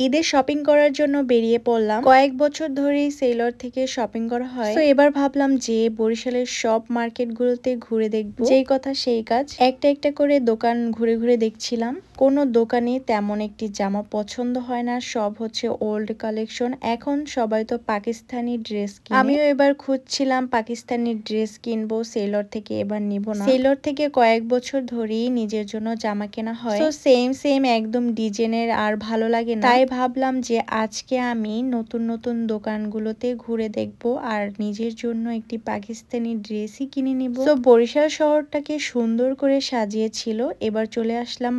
ঈদের শপিং করার জন্য বেরিয়ে পড়লাম। কয়েক বছর ধরেই সেলর থেকে শপিং করা হয়, তো এবার ভাবলাম যে বরিশালের সব মার্কেটগুলোতে ঘুরে দেখব। যেই কথা সেই কাজ, একটা একটা করে দোকান ঘুরে ঘুরে দেখছিলাম। কোনো দোকানে তেমন একটি জামা পছন্দ হয় না, সব হচ্ছে ওল্ড কালেকশন। এখন সবাই তো পাকিস্তানি ড্রেস কিনে, আমিও এবার খুঁজছিলাম পাকিস্তানি ড্রেস কিনবো সেলর থেকে, এবার নিব না। সেলর থেকে কয়েক বছর ধরেই নিজের জন্য জামা কেনা হয়, তো সেম একদম ডিজাইনের আর ভালো লাগে না, তাই ভাবলাম যে আজকে আমি নতুন নতুন দোকানগুলোতে ঘুরে দেখব আর নিজের জন্য একটি পাকিস্তানি ড্রেসই কিনে নিব। তো বরিশাল শহরটাকে সুন্দর করে সাজিয়েছিল। এবার চলে আসলাম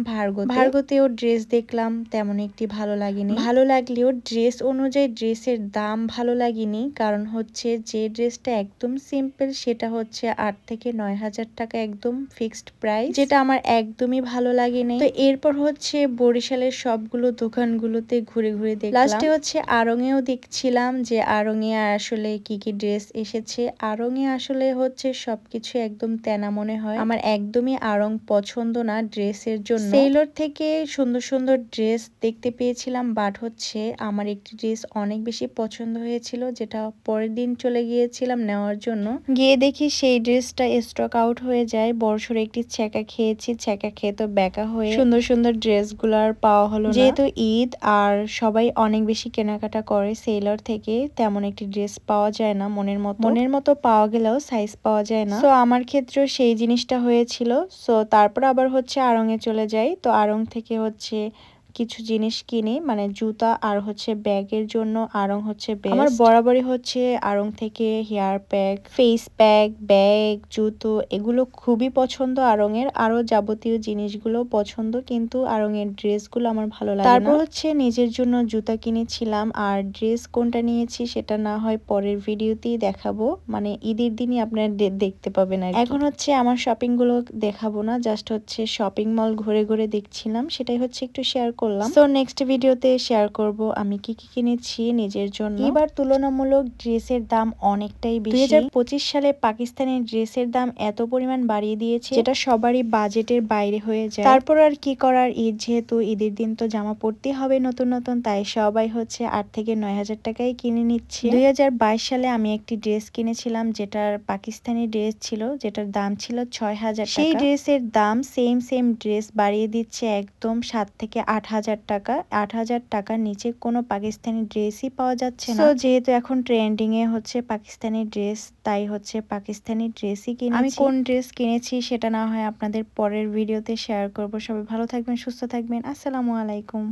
ভার্গতেও ড্রেস দেখলাম, তেমন একটি ভালো লাগেনি। ভালো লাগলেও ড্রেস অনুযায়ী ড্রেসের দাম ভালো লাগেনি, কারণ হচ্ছে যে ড্রেসটা একদম সিম্পল সেটা হচ্ছে 8 থেকে 9 হাজার টাকা, একদম ফিক্সড প্রাইস, যেটা আমার একদমই ভালো লাগেনি। তো এরপর হচ্ছে বরিশালের সবগুলো দোকানগুলোতে ঘুরে ঘুরে দেখলাম। লাস্টে হচ্ছে আড়ংয়েও দেখছিলাম যে আড়ংয়ে আসলে কি কি ড্রেস এসেছে। আড়ংয়ে আসলে হচ্ছে সবকিছু একদম তেনা মনে হয়, আমার একদমই আড়ং পছন্দ না ড্রেসের জন্য। সেলর থেকে সুন্দর সুন্দর ড্রেস দেখতে পেয়েছিলাম, বাট হচ্ছে আমার একটি ড্রেস অনেক বেশি পছন্দ হয়েছিল, যেটা পরের দিন চলে গিয়েছিলাম নেওয়ার জন্য। গিয়ে দেখি সেই ড্রেসটা স্টক আউট হয়ে যায়। বড়সড় একটি ছ্যাঁকা খেয়েছি, ছ্যাঁকা খেয়ে তো ব্যাকা হয়ে সুন্দর সুন্দর ড্রেসগুলো আর পাওয়া হলো না। যেহেতু ঈদ আর সবাই অনেক বেশি কেনাকাটা করে সেলর থেকে, তেমন একটি ড্রেস পাওয়া যায় না মনের মতো পাওয়া গেলেও সাইজ পাওয়া যায় না। তো আমার ক্ষেত্রেও সেই জিনিসটা হয়েছিল। সো তারপর আবার হচ্ছে আড়ংয়ে চলে যাই। তো আড়ং থেকে হচ্ছে কিছু জিনিস কিনি, মানে জুতা আর হচ্ছে ব্যাগের জন্য আড়ং হচ্ছে বেস্ট। আমার বরাবরই হচ্ছে আড়ং থেকে hair pack, face pack, bag, জুতো এগুলো খুবই পছন্দ আড়ং এর। আরো যাবতীয় জিনিসগুলো পছন্দ, কিন্তু আড়ং এর ড্রেসগুলো আমার ভালো লাগে না। তারপর হচ্ছে নিজের জন্য জুতা কিনেছিলাম, আর ড্রেস কোনটা নিয়েছি সেটা না হয় পরের ভিডিওতেই দেখাবো, মানে ঈদের দিনই আপনারা দেখতে পাবেন। আর এখন হচ্ছে আমার শপিং গুলো দেখাবো না, জাস্ট হচ্ছে শপিং মল ঘুরে ঘুরে দেখছিলাম, সেটাই হচ্ছে একটু শেয়ার করলাম। তো নেক্সট ভিডিওতে শেয়ার করব আমি কি কি কিনেছি নিজের জন্য। এবার তুলনামূলক ড্রেসের দাম অনেকটাই বেশি। 2025 সালে পাকিস্তানি ড্রেসের দাম এত পরিমাণ বাড়িয়ে দিয়েছে, যেটা সবারই বাজেটের বাইরে হয়ে যায়। তারপর আর কি করার, ঈদ যেহেতু, ঈদের দিন তো জামা পড়তে হবে নতুন নতুন, তাই সবাই হচ্ছে 8 থেকে 9 হাজার টাকায় কিনে নিচ্ছে। 2022 সালে আমি একটি ড্রেস কিনেছিলাম, যেটার পাকিস্তানি ড্রেস ছিল, যেটার দাম ছিল 6,000 টাকা। সেই ড্রেসের দাম সেম ড্রেস বাড়িয়ে দিচ্ছে একদম 7 থেকে 8 হাজার টাকা। 8 হাজার টাকার নিচে কোনো পাকিস্তানি ড্রেসই পাওয়া যাচ্ছে না। যেহেতু এখন ট্রেন্ডিং এ হচ্ছে পাকিস্তানি ড্রেস, তাই হচ্ছে পাকিস্তানি ড্রেসই কিনেছি। আমি কোন ড্রেস কিনেছি সেটা না হয় আপনাদের পরের ভিডিওতে শেয়ার করব। সবাই ভালো থাকবেন, সুস্থ থাকবেন। আসসালামু আলাইকুম।